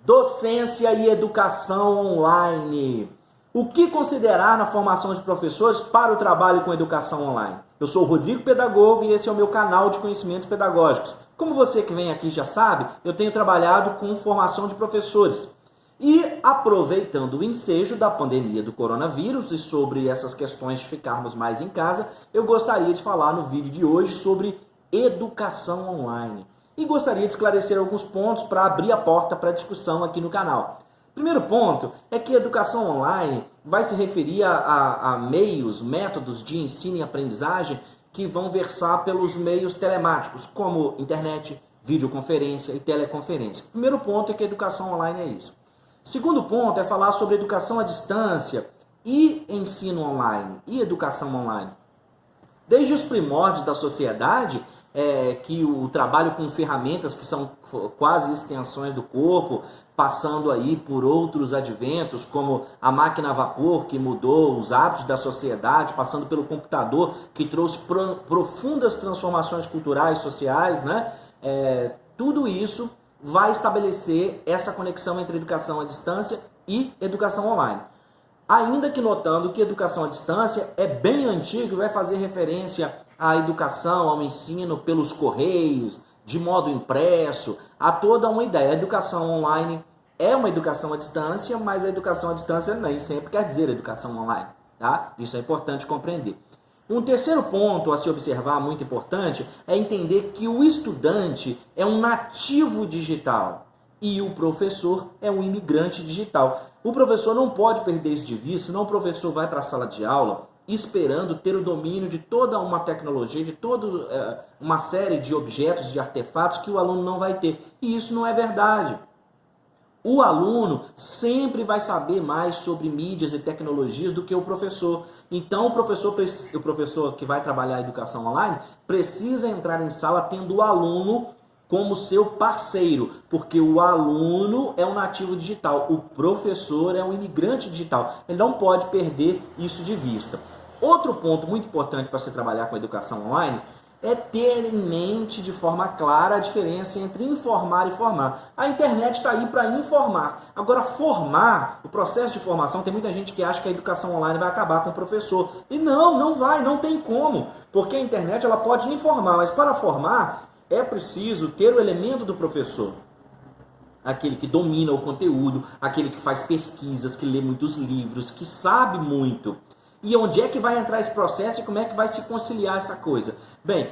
Docência e educação online. O que considerar na formação de professores para o trabalho com educação online? Eu sou o Rodrigo Pedagogo e esse é o meu canal de conhecimentos pedagógicos. Como você que vem aqui já sabe, eu tenho trabalhado com formação de professores. E aproveitando o ensejo da pandemia do coronavírus e sobre essas questões de ficarmos mais em casa, eu gostaria de falar no vídeo de hoje sobre educação online. E gostaria de esclarecer alguns pontos para abrir a porta para discussão aqui no canal. Primeiro ponto é que a educação online vai se referir a meios, métodos de ensino e aprendizagem que vão versar pelos meios telemáticos, como internet, videoconferência e teleconferência. Primeiro ponto é que a educação online é isso. Segundo ponto é falar sobre educação à distância e ensino online e educação online. Desde os primórdios da sociedade, que o trabalho com ferramentas que são quase extensões do corpo, passando aí por outros adventos, como a máquina a vapor, que mudou os hábitos da sociedade, passando pelo computador, que trouxe profundas transformações culturais e sociais, né? Tudo isso vai estabelecer essa conexão entre educação à distância e educação online. Ainda que notando que educação à distância é bem antigo e vai fazer referência à educação, ao ensino pelos correios, de modo impresso, há toda uma ideia. A educação online é uma educação à distância, mas a educação à distância nem sempre quer dizer educação online, tá? Isso é importante compreender. Um terceiro ponto a se observar, muito importante, é entender que o estudante é um nativo digital e o professor é um imigrante digital. O professor não pode perder isso de vista, senão o professor vai para a sala de aula esperando ter o domínio de toda uma tecnologia, de toda uma série de objetos, de artefatos que o aluno não vai ter. E isso não é verdade. O aluno sempre vai saber mais sobre mídias e tecnologias do que o professor. Então, o professor que vai trabalhar a educação online precisa entrar em sala tendo o aluno como seu parceiro, porque o aluno é um nativo digital, o professor é um imigrante digital. Ele não pode perder isso de vista. Outro ponto muito importante para se trabalhar com a educação online é ter em mente de forma clara a diferença entre informar e formar. A internet está aí para informar. Agora, formar, o processo de formação, tem muita gente que acha que a educação online vai acabar com o professor. E não vai, não tem como. Porque a internet ela pode informar, mas para formar é preciso ter o elemento do professor. Aquele que domina o conteúdo, aquele que faz pesquisas, que lê muitos livros, que sabe muito. E onde é que vai entrar esse processo e como é que vai se conciliar essa coisa? Bem,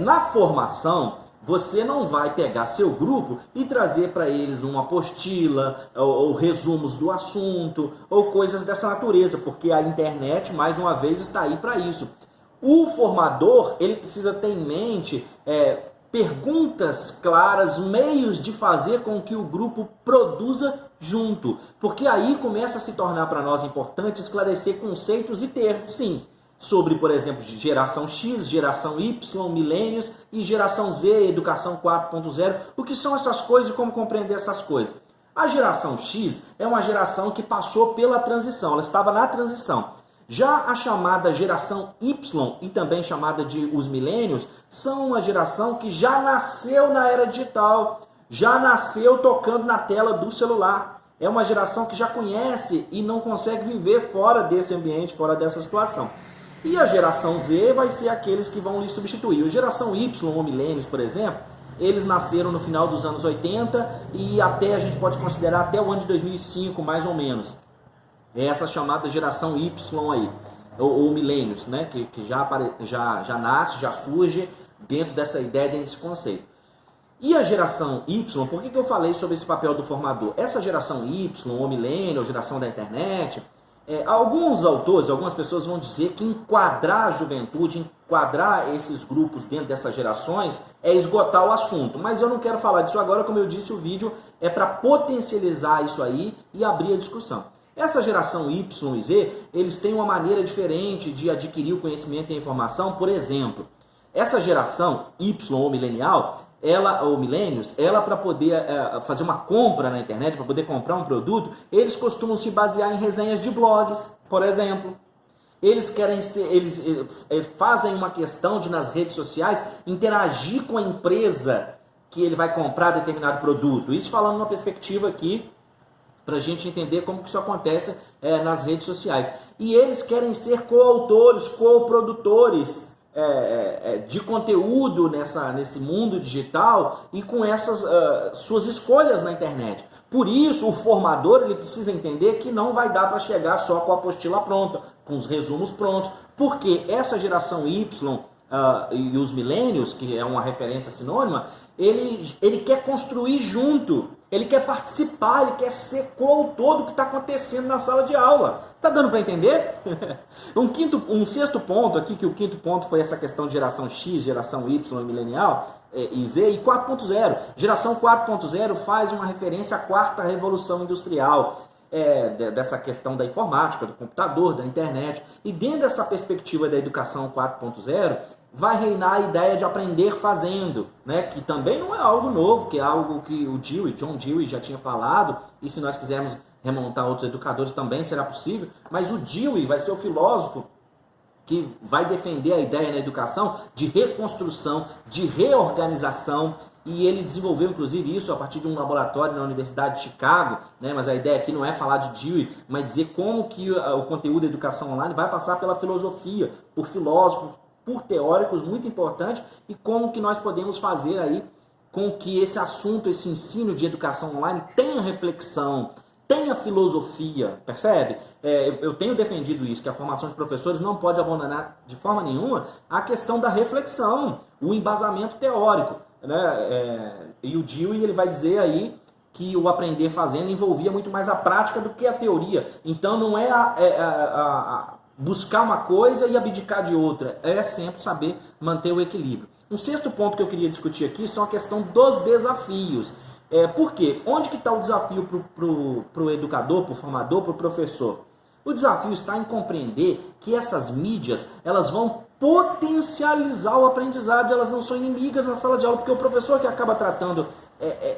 na formação, você não vai pegar seu grupo e trazer para eles uma apostila, ou resumos do assunto, ou coisas dessa natureza, porque a internet, mais uma vez, está aí para isso. O formador, ele precisa ter em mente perguntas claras, meios de fazer com que o grupo produza junto. Porque aí começa a se tornar para nós importante esclarecer conceitos e termos, sim, sobre, por exemplo, geração X, geração Y, milênios e geração Z, educação 4.0. O que são essas coisas e como compreender essas coisas? A geração X é uma geração que passou pela transição, ela estava na transição. Já a chamada geração Y, e também chamada de os milênios, são uma geração que já nasceu na era digital, já nasceu tocando na tela do celular. É uma geração que já conhece e não consegue viver fora desse ambiente, fora dessa situação. E a geração Z vai ser aqueles que vão lhe substituir. A geração Y, ou milênios, por exemplo, eles nasceram no final dos anos 80 e até a gente pode considerar até o ano de 2005, mais ou menos. É essa chamada geração Y aí, ou milênios, né? que já nasce, já surge dentro dessa ideia, dentro desse conceito. E a geração Y, por que eu falei sobre esse papel do formador? Essa geração Y, ou milênio, ou geração da internet, alguns autores, algumas pessoas vão dizer que enquadrar a juventude, enquadrar esses grupos dentro dessas gerações é esgotar o assunto. Mas eu não quero falar disso agora, como eu disse, o vídeo é para potencializar isso aí e abrir a discussão. Essa geração Y e Z, eles têm uma maneira diferente de adquirir o conhecimento e a informação. Por exemplo, essa geração Y ou milenial, ou milênios, ela para poder fazer uma compra na internet, para poder comprar um produto, eles costumam se basear em resenhas de blogs, por exemplo. Eles fazem uma questão de nas redes sociais interagir com a empresa que ele vai comprar determinado produto. Isso falando numa perspectiva aqui, para a gente entender como que isso acontece nas redes sociais. E eles querem ser coautores, coprodutores de conteúdo nesse mundo digital e com essas suas escolhas na internet. Por isso, o formador ele precisa entender que não vai dar para chegar só com a apostila pronta, com os resumos prontos, porque essa geração Y e os millennials, que é uma referência sinônima, ele quer construir junto, ele quer participar, ele quer ser coautor do que está acontecendo na sala de aula. Tá dando para entender? Um sexto ponto aqui, que o quinto ponto foi essa questão de geração X, geração Y, milenial e Z, e 4.0. Geração 4.0 faz uma referência à quarta revolução industrial, dessa questão da informática, do computador, da internet. E dentro dessa perspectiva da educação 4.0, vai reinar a ideia de aprender fazendo, né? Que também não é algo novo, que é algo que o John Dewey já tinha falado, e se nós quisermos remontar outros educadores também será possível, mas o Dewey vai ser o filósofo que vai defender a ideia na educação de reconstrução, de reorganização, e ele desenvolveu inclusive isso a partir de um laboratório na Universidade de Chicago, né? Mas a ideia aqui não é falar de Dewey, mas dizer como que o conteúdo da educação online vai passar pela filosofia, por filósofos, por teóricos muito importante, e como que nós podemos fazer aí com que esse assunto, esse ensino de educação online tenha reflexão, tenha filosofia, percebe? Eu tenho defendido isso, que a formação de professores não pode abandonar de forma nenhuma a questão da reflexão, o embasamento teórico, né? E o Dewey ele vai dizer aí que o aprender fazendo envolvia muito mais a prática do que a teoria. Então não é buscar uma coisa e abdicar de outra, é sempre saber manter o equilíbrio. Um sexto ponto que eu queria discutir aqui são a questão dos desafios. Por quê? Onde que está o desafio para o educador, para o formador, para o professor? O desafio está em compreender que essas mídias elas vão potencializar o aprendizado, elas não são inimigas na sala de aula, porque o professor que acaba tratando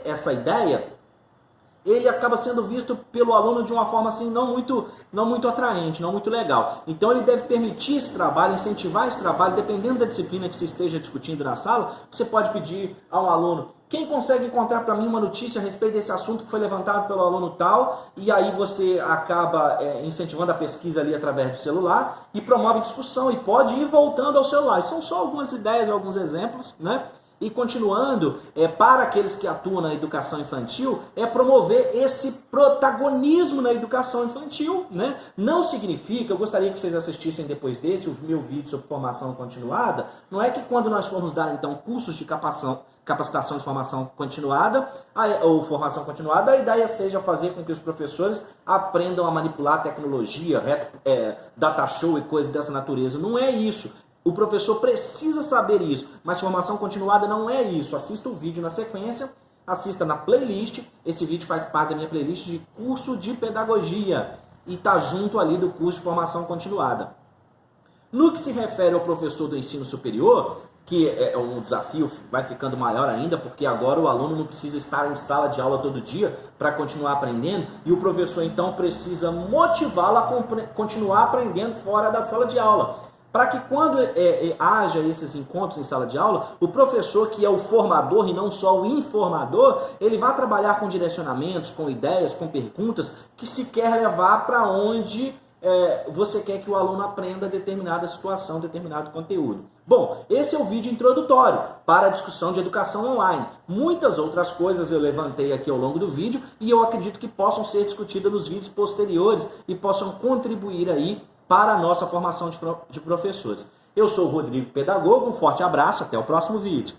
essa ideia, ele acaba sendo visto pelo aluno de uma forma assim não muito atraente, não muito legal. Então ele deve permitir esse trabalho, incentivar esse trabalho, dependendo da disciplina que se esteja discutindo na sala. Você pode pedir ao aluno: quem consegue encontrar para mim uma notícia a respeito desse assunto que foi levantado pelo aluno tal? E aí você acaba incentivando a pesquisa ali através do celular e promove discussão e pode ir voltando ao celular. Isso são só algumas ideias, alguns exemplos, né? E continuando, para aqueles que atuam na educação infantil, promover esse protagonismo na educação infantil, né? Não significa, eu gostaria que vocês assistissem depois desse, o meu vídeo sobre formação continuada, não é que quando nós formos dar então cursos de capacitação de formação continuada, ou formação continuada, a ideia seja fazer com que os professores aprendam a manipular a tecnologia, data show e coisas dessa natureza. Não é isso. O professor precisa saber isso, mas formação continuada não é isso. Assista o vídeo na sequência, assista na playlist. Esse vídeo faz parte da minha playlist de curso de pedagogia e está junto ali do curso de formação continuada. No que se refere ao professor do ensino superior, que é um desafio, vai ficando maior ainda, porque agora o aluno não precisa estar em sala de aula todo dia para continuar aprendendo, e o professor então precisa motivá-lo a continuar aprendendo fora da sala de aula. Para que quando haja esses encontros em sala de aula, o professor, que é o formador e não só o informador, ele vai trabalhar com direcionamentos, com ideias, com perguntas que se quer levar para onde você quer que o aluno aprenda determinada situação, determinado conteúdo. Bom, esse é o vídeo introdutório para a discussão de educação online. Muitas outras coisas eu levantei aqui ao longo do vídeo e eu acredito que possam ser discutidas nos vídeos posteriores e possam contribuir aí para a nossa formação de professores. Eu sou o Rodrigo Pedagogo, um forte abraço, até o próximo vídeo.